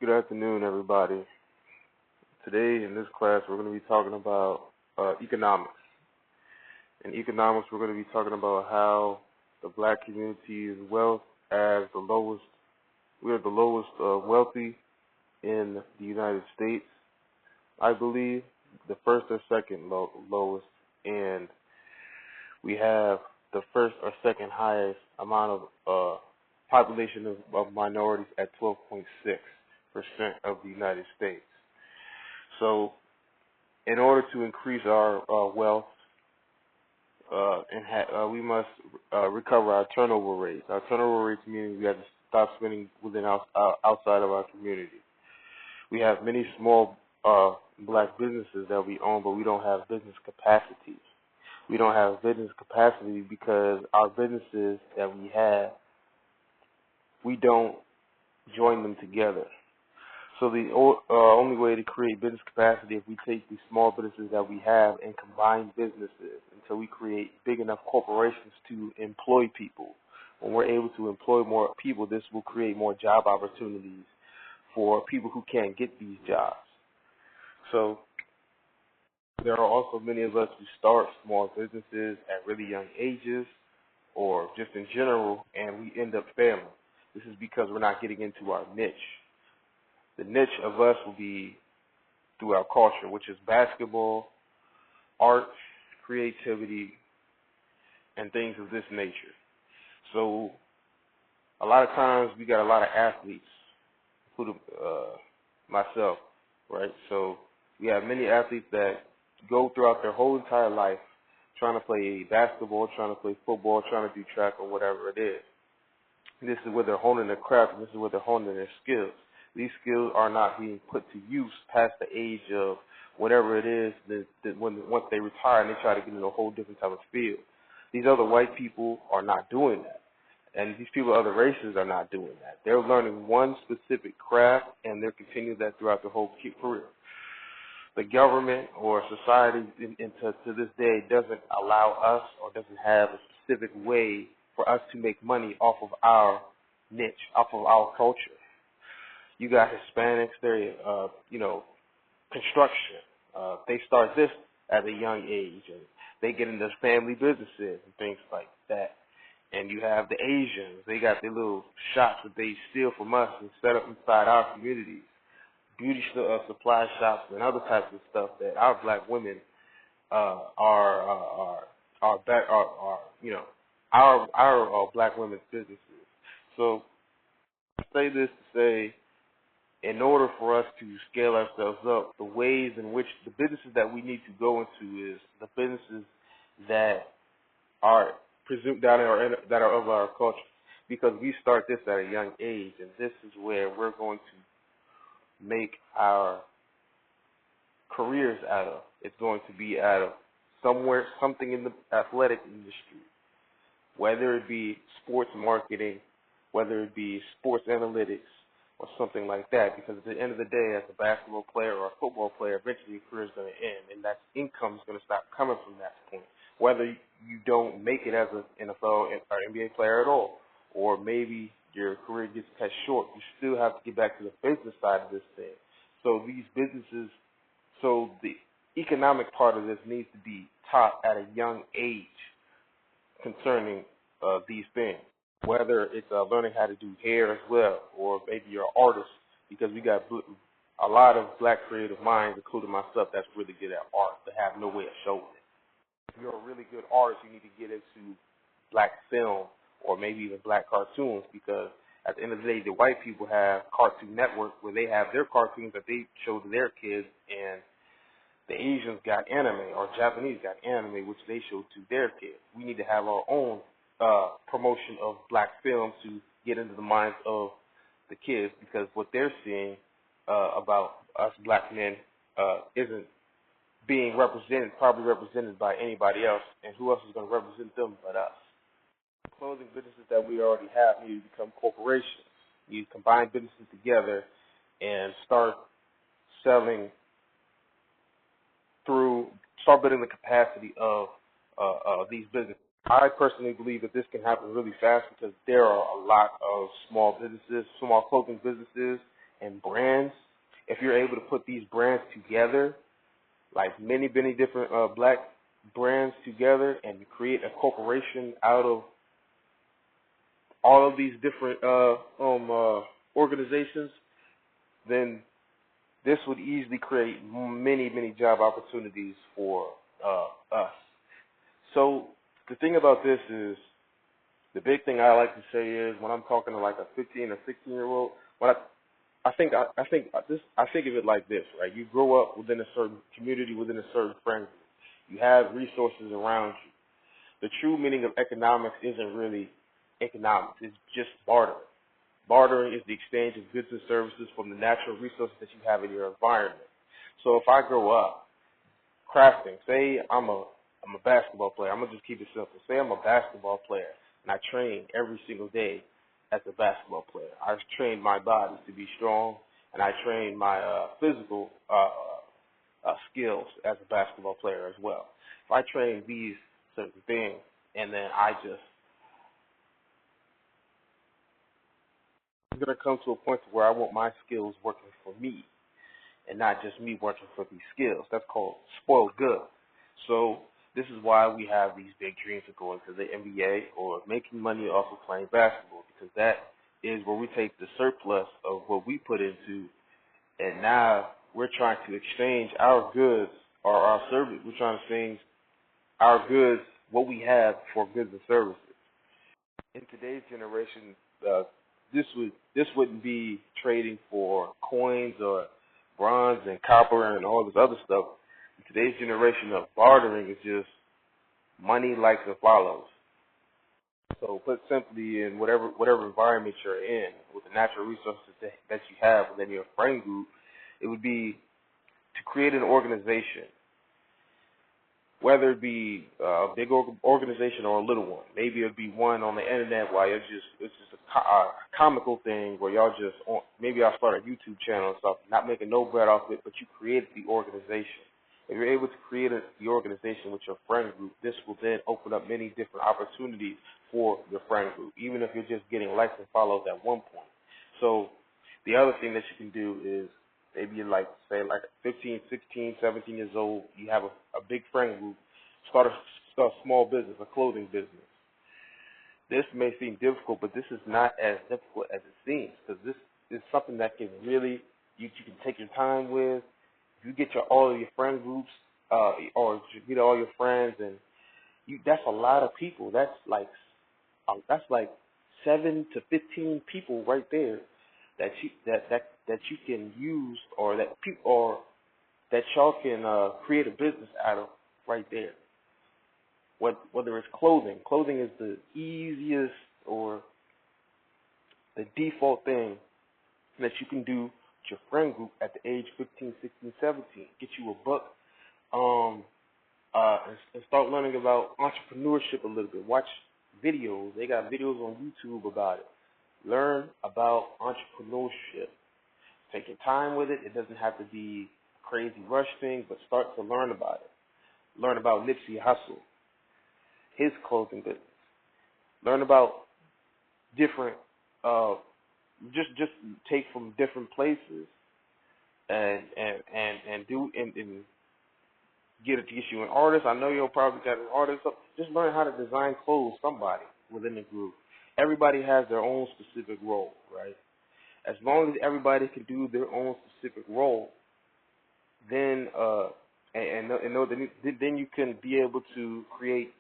Good afternoon, everybody. Today in this class, we're going to be talking about economics. In economics, we're going to be talking about how the black community is wealth as the lowest. We are the lowest wealthy in the United States, I believe, the first or second lowest, and we have the first or second highest amount of population of minorities at 12.6% of the United States. So, in order to increase our wealth, we must recover our turnover rates. Our turnover rates meaning we have to stop spending outside of our community. We have many small black businesses that we own, but we don't have business capacity. We don't have business capacity because our businesses that we have, we don't join them together. So the only way to create business capacity is if we take these small businesses that we have and combine businesses until we create big enough corporations to employ people. When we're able to employ more people, this will create more job opportunities for people who can't get these jobs. So there are also many of us who start small businesses at really young ages or just in general, and we end up failing. This is because we're not getting into our niche. The niche of us will be through our culture, which is basketball, art, creativity, and things of this nature. So a lot of times we got a lot of athletes, including myself, right? So we have many athletes that go throughout their whole entire life trying to play basketball, trying to play football, trying to do track or whatever it is. This is where they're honing their craft, and this is where they're honing their skills. These skills are not being put to use past the age of whatever it is that once they retire and they try to get into a whole different type of field. These other white people are not doing that. And these people of other races are not doing that. They're learning one specific craft and they're continuing that throughout their whole career. The government or society to this day doesn't allow us or doesn't have a specific way for us to make money off of our niche, off of our culture. You got Hispanics, they're, construction. They start this at a young age, and they get into family businesses and things like that. And you have the Asians. They got their little shops that they steal from us and set up inside our communities. Beauty supply shops and other types of stuff that our black women our black women's businesses. So I say this to say, in order for us to scale ourselves up, the ways in which the businesses that we need to go into is the businesses that are presumed that are of our culture, because we start this at a young age, and this is where we're going to make our careers out of. It's going to be out of something in the athletic industry, whether it be sports marketing, whether it be sports analytics, or something like that, because at the end of the day, as a basketball player or a football player, eventually your career is going to end, and that income is going to stop coming from that point. Whether you don't make it as an NFL or NBA player at all, or maybe your career gets cut short, you still have to get back to the business side of this thing. So these businesses, so the economic part of this needs to be taught at a young age concerning these things. Whether it's learning how to do hair as well, or maybe you're an artist, because we got a lot of black creative minds, including myself, that's really good at art, that have no way of showing it. If you're a really good artist, you need to get into black film or maybe even black cartoons, because at the end of the day, the white people have Cartoon Network where they have their cartoons that they show to their kids, and the Asians got anime, or Japanese got anime, which they show to their kids. We need to have our own promotion of black film to get into the minds of the kids, because what they're seeing about us black men isn't being probably represented by anybody else, and who else is going to represent them but us? Clothing businesses that we already have need to become corporations. You combine businesses together and start building the capacity of these businesses. I personally believe that this can happen really fast because there are a lot of small clothing businesses and brands, if you're able to put these brands together, like many different black brands together, and create a corporation out of all of these different organizations, then this would easily create many job opportunities for us. So the thing about this is, the big thing I like to say is, when I'm talking to like a 15 or 16-year-old, when I think of it like this, right? You grow up within a certain community, within a certain friend group. You have resources around you. The true meaning of economics isn't really economics. It's just bartering. Bartering is the exchange of goods and services from the natural resources that you have in your environment. So if I grow up crafting, say I'm a basketball player. I'm gonna just keep it simple. Say I'm a basketball player and I train every single day as a basketball player. I train my body to be strong, and I train my physical skills as a basketball player as well. If I train these certain things, and then I'm gonna come to a point where I want my skills working for me, and not just me working for these skills. That's called spoiled goods. So this is why we have these big dreams of going to the NBA or making money off of playing basketball, because that is where we take the surplus of what we put into, and now we're trying to exchange our goods or our service. We're trying to exchange our goods, what we have, for goods and services. In today's generation, this wouldn't be trading for coins or bronze and copper and all this other stuff. In today's generation of bartering, is just money likes and follows. So put simply, in whatever environment you're in, with the natural resources that you have within your friend group, it would be to create an organization, whether it be a big organization or a little one. Maybe it'd be one on the internet where it's just a comical thing where y'all just maybe I'll start a YouTube channel and stuff, not making no bread off it, but you created the organization. If you're able to create the organization with your friend group, this will then open up many different opportunities for your friend group, even if you're just getting likes and follows at one point. So the other thing that you can do is, maybe you're like, say, like 15, 16, 17 years old, you have a big friend group, start a small business, a clothing business. This may seem difficult, but this is not as difficult as it seems, because this is something that can really, you can take your time with. If you get all of your friend groups, or you get all your friends, and that's a lot of people. That's like 7 to 15 people right there that you can use, or that y'all can create a business out of right there. Whether it's clothing is the easiest or the default thing that you can do with your friend group at the age 15, 16, 17. Get you a book, and start learning about entrepreneurship a little bit. Watch videos. They got videos on YouTube about it. Learn about entrepreneurship. Take your time with it. It doesn't have to be a crazy rush thing, but start to learn about it. Learn about Nipsey Hussle, his clothing business. Learn about different, just take from different places and get you an artist. I know you'll probably got an artist. So just learn how to design clothes. Somebody within the group. Everybody has their own specific role, right? As long as everybody can do their own specific role, then then you can be able to create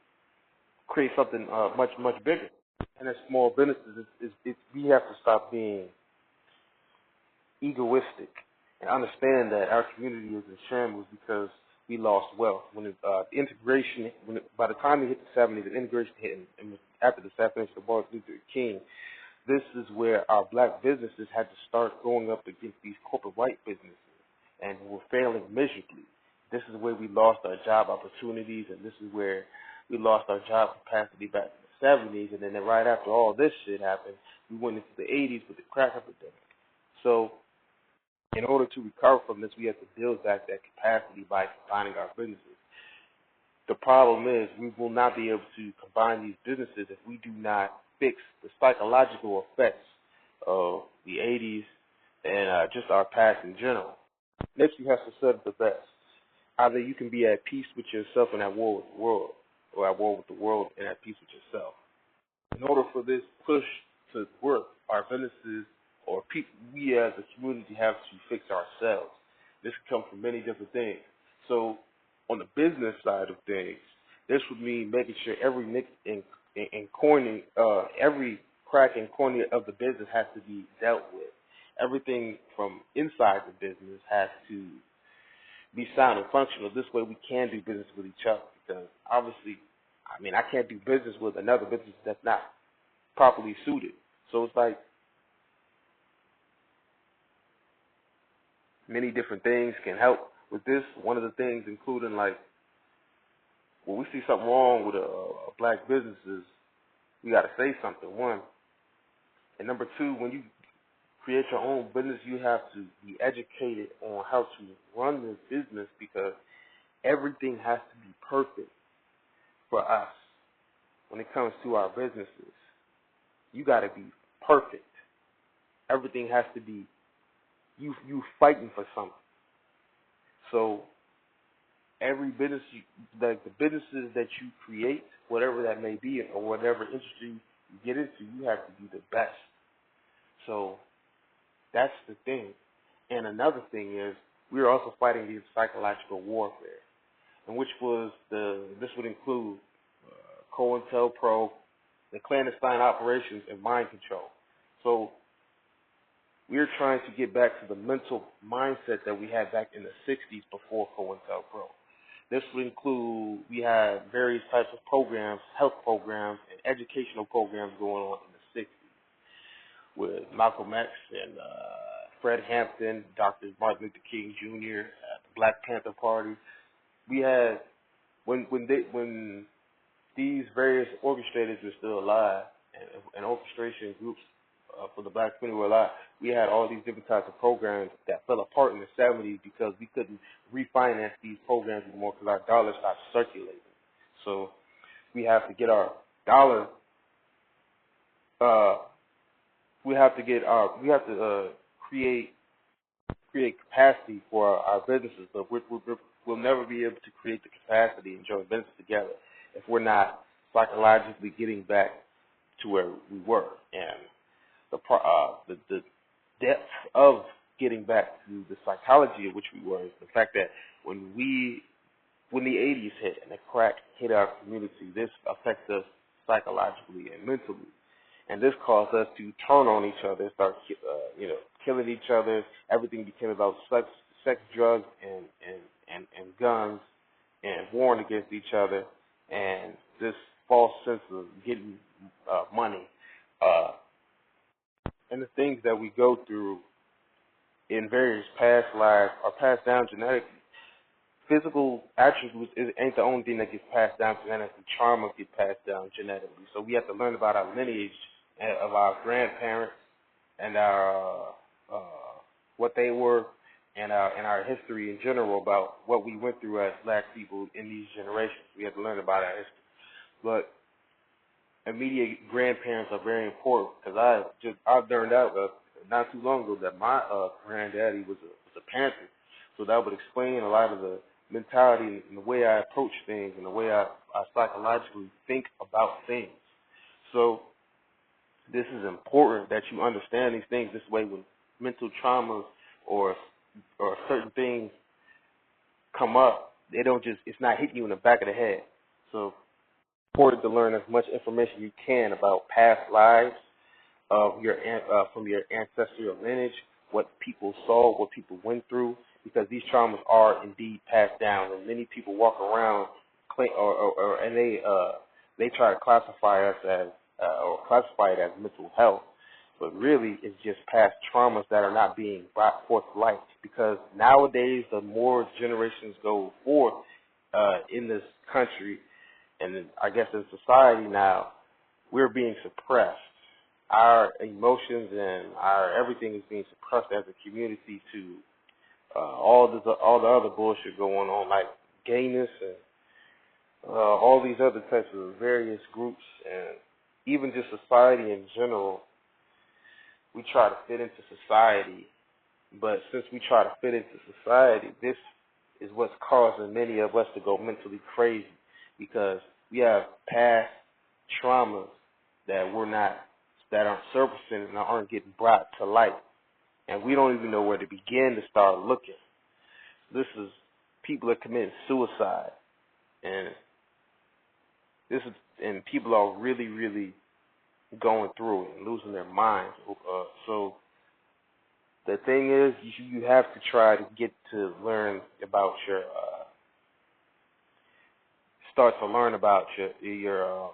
something much bigger. And as small businesses, we have to stop being egoistic and understand that our community is in shambles because we lost wealth. When integration, by the time we hit the 70s, the integration hit, and after the assassination of Martin Luther King, this is where our black businesses had to start going up against these corporate white businesses, and were failing miserably. This is where we lost our job opportunities, and this is where we lost our job capacity back in the 70s, and then right after all this shit happened, we went into the 80s with the crack epidemic. So in order to recover from this, we have to build back that capacity by combining our businesses. The problem is we will not be able to combine these businesses if we do not fix the psychological effects of the 80s, and just our past in general. Nipsey Hussle said it the best. Either you can be at peace with yourself and at war with the world, or at war with the world and at peace with yourself. In order for this push to work, our businesses or people, we as a community have to fix ourselves. This can come from many different things. So, on the business side of things, this would mean making sure every nick and corny, every crack and corner of the business has to be dealt with. Everything from inside the business has to be sound and functional. This way we can do business with each other because obviously, I mean, I can't do business with another business that's not properly suited. So it's like many different things can help with this. One of the things including like when we see something wrong with a black businesses, we got to say something, one. And number two, when you create your own business, you have to be educated on how to run this business because everything has to be perfect for us when it comes to our businesses. You got to be perfect. Everything has to be you fighting for something. So every business, like the businesses that you create, whatever that may be, or whatever industry you get into, you have to be the best. So that's the thing. And another thing is we're also fighting against psychological warfare, and this would include COINTELPRO, the clandestine operations, and mind control. So we're trying to get back to the mental mindset that we had back in the 60s before COINTELPRO. This would include, we had various types of programs, health programs, and educational programs going on in the 60s with Malcolm X and Fred Hampton, Dr. Martin Luther King Jr., the Black Panther Party. We had, when these various orchestrators were still alive and orchestration groups for the black community were alive, we had all these different types of programs that fell apart in the 70s because we couldn't refinance these programs anymore because our dollar stopped circulating. So we have to get our dollar, we have to create capacity for our businesses, but we'll never be able to create the capacity and join business together if we're not psychologically getting back to where we were. And the depth of getting back to the psychology of which we were is the fact that when the 80s hit and the crack hit our community, this affects us psychologically and mentally. And this caused us to turn on each other, start killing each other. Everything became about sex, drugs, and guns, and warring against each other, and this false sense of getting money. And the things that we go through in various past lives are passed down genetically. Physical attributes ain't the only thing that gets passed down genetically. Trauma gets passed down genetically. So we have to learn about our lineage of our grandparents and our what they were and our history in general about what we went through as black people in these generations. We have to learn about our history. But immediate grandparents are very important because I learned out not too long ago that my granddaddy was a Panther, so that would explain a lot of the mentality and the way I approach things and the way I psychologically think about things. So this is important that you understand these things. This way, when mental traumas or certain things come up, it's not hitting you in the back of the head. So important to learn as much information you can about past lives of from your ancestral lineage, what people saw, what people went through, because these traumas are indeed passed down, and many people walk around and they try to classify us as or classify it as mental health, but really it's just past traumas that are not being brought forth to light. Because nowadays, the more generations go forth in this country, and I guess in society now, we're being suppressed. Our emotions and our everything is being suppressed as a community to all the other bullshit going on, like gayness and all these other types of various groups, and even just society in general. We try to fit into society But since we try to fit into society, this is what's causing many of us to go mentally crazy because we have past traumas that that aren't surfacing and aren't getting brought to light, and we don't even know where to begin to start looking. This is people are committing suicide, and and people are really, really going through it and losing their minds. So the thing is, you have to try to get to learn about start to learn about your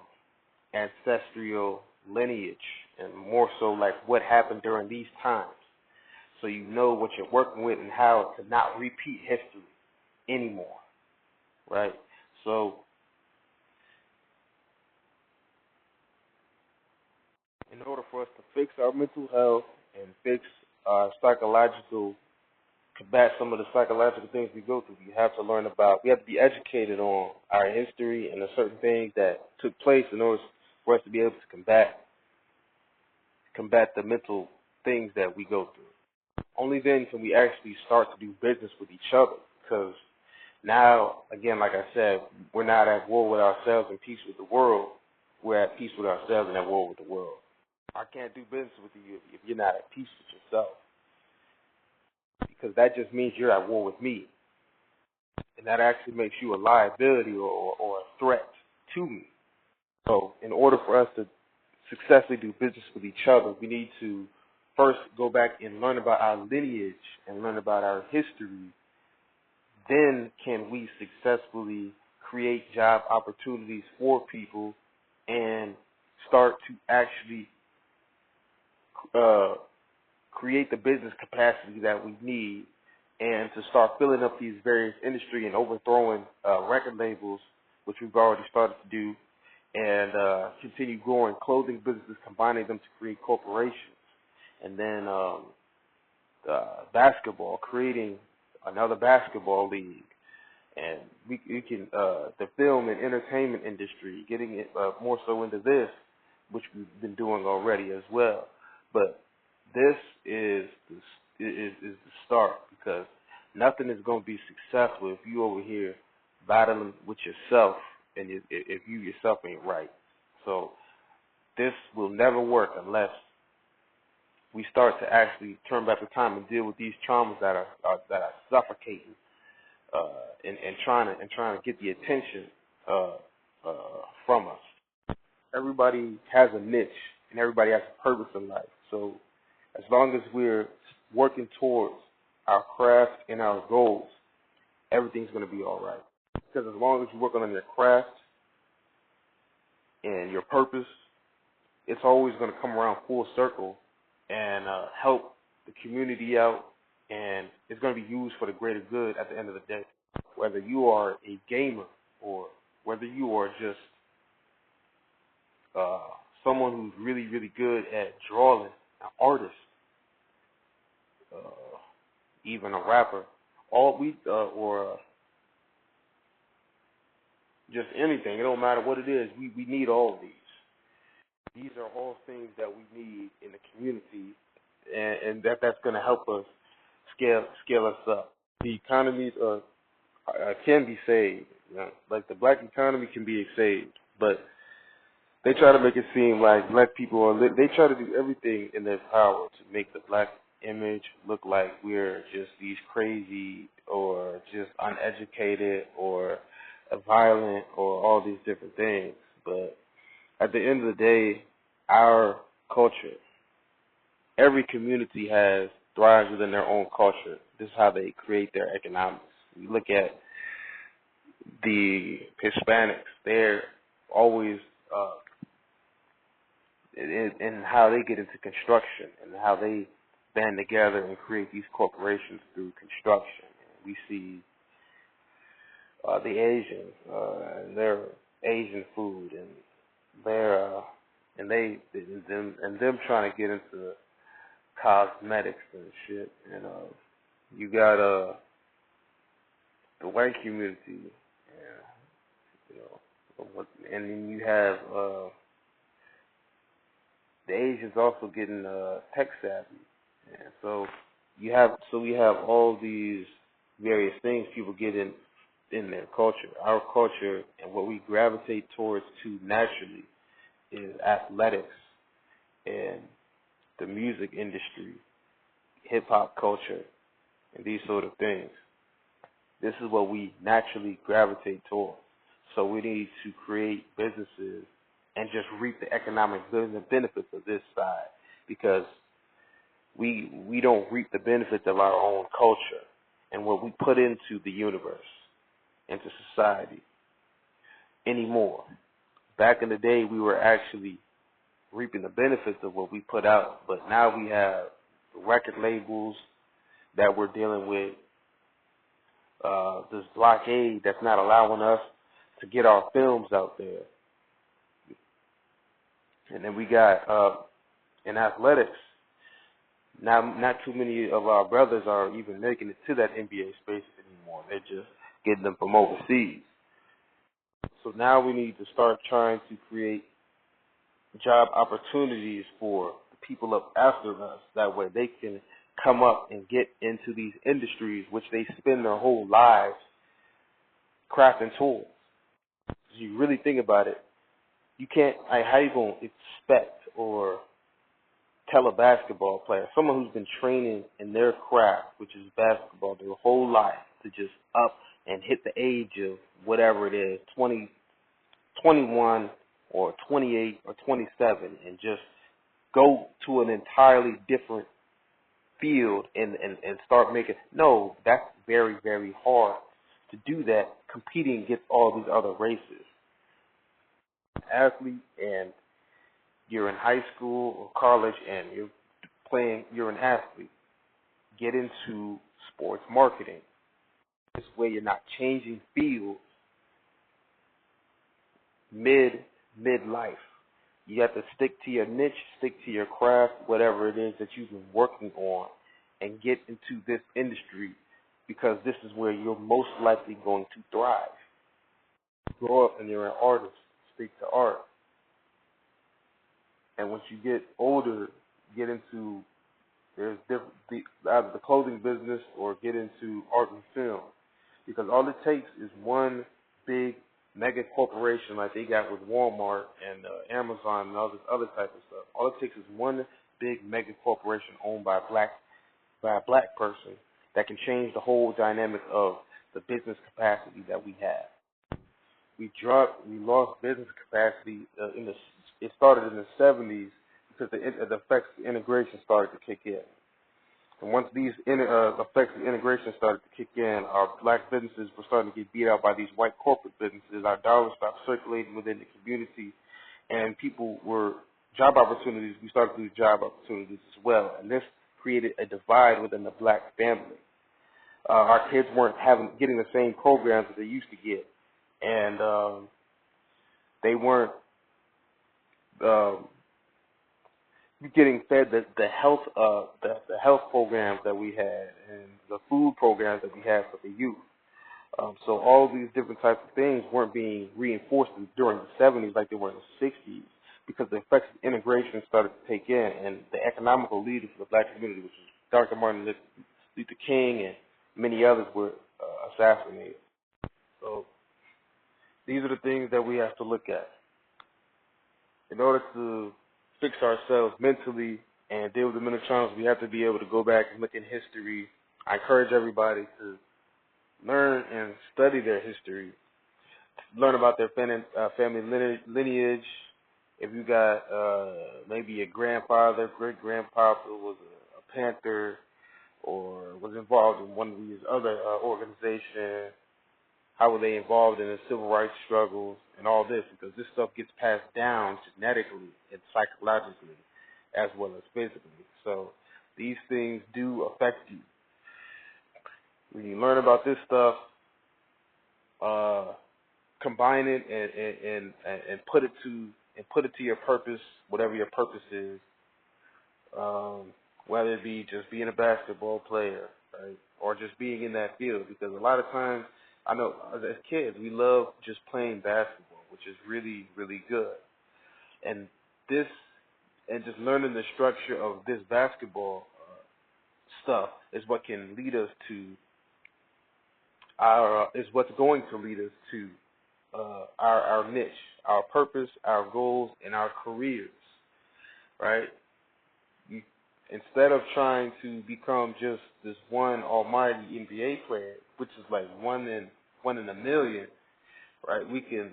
ancestral lineage, and more so like what happened during these times, so you know what you're working with and how to not repeat history anymore, right? So in order for us to fix our mental health and fix our psychological, combat some of the psychological things we go through, we have to be educated on our history and the certain things that took place in order for us to be able to combat the mental things that we go through. Only then can we actually start to do business with each other, because now, again, like I said, we're not at war with ourselves and peace with the world. We're at peace with ourselves and at war with the world. I can't do business with you if you're not at peace with yourself, because that just means you're at war with me, and that actually makes you a liability or a threat to me. So in order for us to successfully do business with each other, we need to first go back and learn about our lineage and learn about our history. Then can we successfully create job opportunities for people and start to actually create the business capacity that we need, and to start filling up these various industry and overthrowing record labels, which we've already started to do, and continue growing clothing businesses, combining them to create corporations. And then basketball, creating another basketball league. And we can, the film and entertainment industry, getting it more so into this, which we've been doing already as well. But this is the start, because nothing is going to be successful if you over here battling with yourself and if you yourself ain't right. So this will never work unless we start to actually turn back the time and deal with these traumas that are suffocating and trying to get the attention from us. Everybody has a niche and everybody has a purpose in life. So as long as we're working towards our craft and our goals, everything's going to be all right. Because as long as you're working on your craft and your purpose, it's always going to come around full circle and help the community out, and it's going to be used for the greater good at the end of the day. Whether you are a gamer or whether you are just someone who's really, really good at drawing, an artist, even a rapper, or just anything. It don't matter what it is. We need all of these. These are all things that we need in the community, and that's going to help us scale us up. The economies can be saved. You know? Like the black economy can be saved, but they try to make it seem like black people they try to do everything in their power to make the black image look like we're just these crazy or just uneducated or violent or all these different things. But at the end of the day, our culture, every community thrives within their own culture. This is how they create their economics. We look at the Hispanics; they're always in how they get into construction and how they band together and create these corporations through construction. We see the Asians and their Asian food and their them trying to get into cosmetics and shit. And you got the white community, and then you have the Asians also getting tech savvy. And so we have all these various things people get in their culture. Our culture and what we gravitate towards too naturally is athletics and the music industry, hip hop culture, and these sort of things. This is what we naturally gravitate towards. So we need to create businesses and just reap the economic benefits of this side, because we don't reap the benefits of our own culture and what we put into the universe, into society anymore. Back in the day, we were actually reaping the benefits of what we put out, but now we have record labels that we're dealing with, this blockade that's not allowing us to get our films out there. And then we got in athletics, now not too many of our brothers are even making it to that NBA space anymore. They're just getting them from overseas. So now we need to start trying to create job opportunities for the people up after us. That way they can come up and get into these industries which they spend their whole lives crafting tools. If you really think about it, you can't, how you going to expect or tell a basketball player, someone who's been training in their craft, which is basketball, their whole life, to just up and hit the age of whatever it is, 20, 21 or 28 or 27, and just go to an entirely different field and start making, no, that's very, very hard to do that, competing against all these other races. Athlete, and you're in high school or college and you're an athlete, get into sports marketing. This way you're not changing fields mid-life. You have to stick to your niche, stick to your craft, whatever it is that you've been working on, and get into this industry, because this is where you're most likely going to thrive. Grow up and you're an artist, stick to art. And once you get older, get into, there's different, either the clothing business or get into art and film. Because all it takes is one big mega corporation like they got with Walmart and Amazon and all this other type of stuff. All it takes is one big mega corporation owned by a black person that can change the whole dynamic of the business capacity that we have. We lost business capacity it started in the 70s because the effects of integration started to kick in. And once these effects of integration started to kick in, our black businesses were starting to get beat out by these white corporate businesses. Our dollars stopped circulating within the community, and job opportunities, we started to lose job opportunities as well. And this created a divide within the black family. Our kids weren't getting the same programs that they used to get, and they weren't getting fed the health programs that we had and the food programs that we had for the youth. So all these different types of things weren't being reinforced during the 70s like they were in the 60s, because the effects of integration started to take in, and the economical leader for the black community, which was Dr. Martin Luther King and many others, were assassinated. So these are the things that we have to look at. In order to fix ourselves mentally and deal with the mental challenges, we have to be able to go back and look in history. I encourage everybody to learn and study their history, learn about their family lineage. If you got maybe a grandfather, great-grandfather was a Panther or was involved in one of these other organizations, how were they involved in the civil rights struggles and all this, because this stuff gets passed down genetically and psychologically as well as physically. So these things do affect you. When you learn about this stuff, combine it and put it to your purpose, whatever your purpose is, whether it be just being a basketball player, right, or just being in that field. Because a lot of times, I know as kids, we love just playing basketball, which is really, really good. And just learning the structure of this basketball stuff is what can lead us to our is what's going to lead us to our niche, our purpose, our goals, and our careers. Right? You, instead of trying to become just this one almighty NBA player, which is like one in a million, right? We can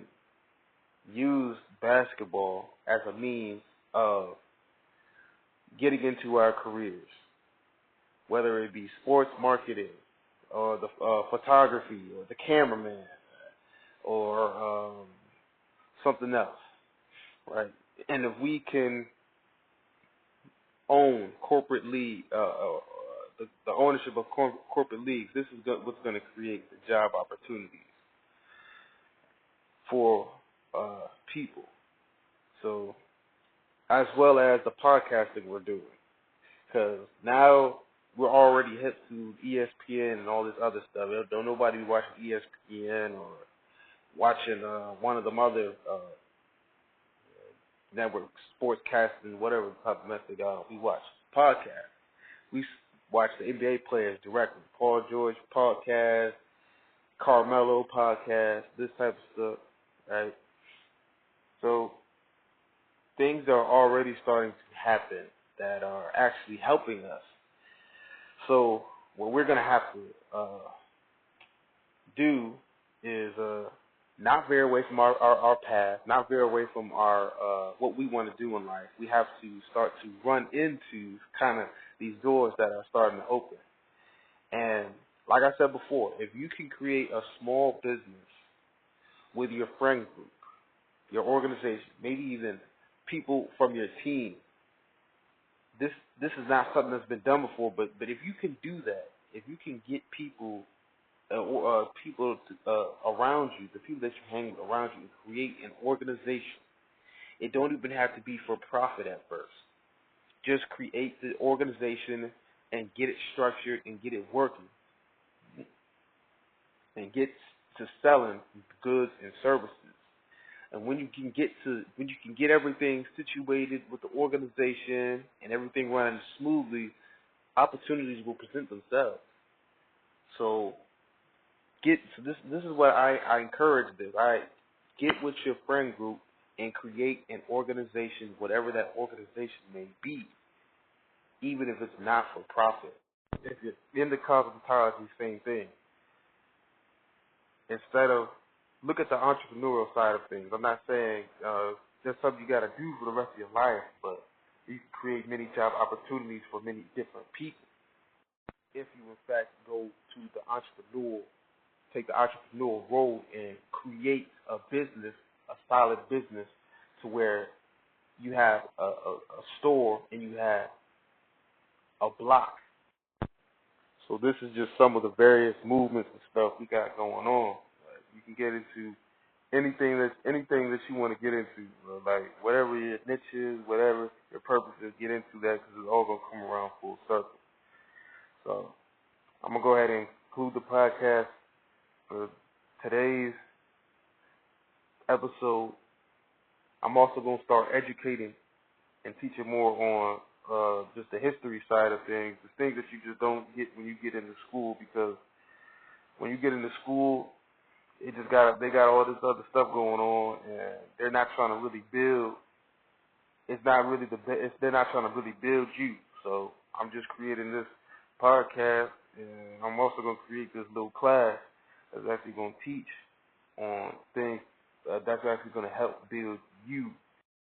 use basketball as a means of getting into our careers, whether it be sports marketing or the photography or the cameraman or something else, right? And if we can own corporate league, the ownership of corporate leagues, this is what's going to create the job opportunities for people. So, as well as the podcasting we're doing, because now we're already hip to ESPN and all this other stuff. Don't nobody be watching ESPN or watching one of them other networks, sportscasting, whatever type of method we watch podcasts. We watch the NBA players directly. Paul George podcast, Carmelo podcast, this type of stuff, right? So things are already starting to happen that are actually helping us. So what we're gonna have to do is not veer away from our path, not veer away from our what we want to do in life. We have to start to run into kind of these doors that are starting to open. And like I said before, if you can create a small business with your friend group, your organization, maybe even people from your team, this is not something that's been done before. But if you can do that, if you can get people around you, the people that you hang with around you, and create an organization. It don't even have to be for profit at first. Just create the organization and get it structured and get it working, and get to selling goods and services. And when you can get everything situated with the organization and everything running smoothly, opportunities will present themselves. So this is what I encourage this. I get with your friend group and create an organization, whatever that organization may be, even if it's not for profit. If you're into cosmetology, same thing. Instead of look at the entrepreneurial side of things. I'm not saying that's something you got to do for the rest of your life, but you can create many job opportunities for many different people if you in fact go to the take the entrepreneurial role and create a business, a solid business, to where you have a store and you have a block. So this is just some of the various movements and stuff we got going on. Like, you can get into anything that you want to get into, like whatever your niche is, whatever your purpose is, get into that because it's all gonna come around full circle. So I'm gonna go ahead and conclude the podcast for today's episode. I'm also gonna start educating and teaching more on just the history side of things, the things that you just don't get when you get into school, because when you get into school, they got all this other stuff going on, and they're not trying to really build. They're not trying to really build you. So I'm just creating this podcast, and I'm also gonna create this little class that's actually gonna teach on things that's actually gonna help build you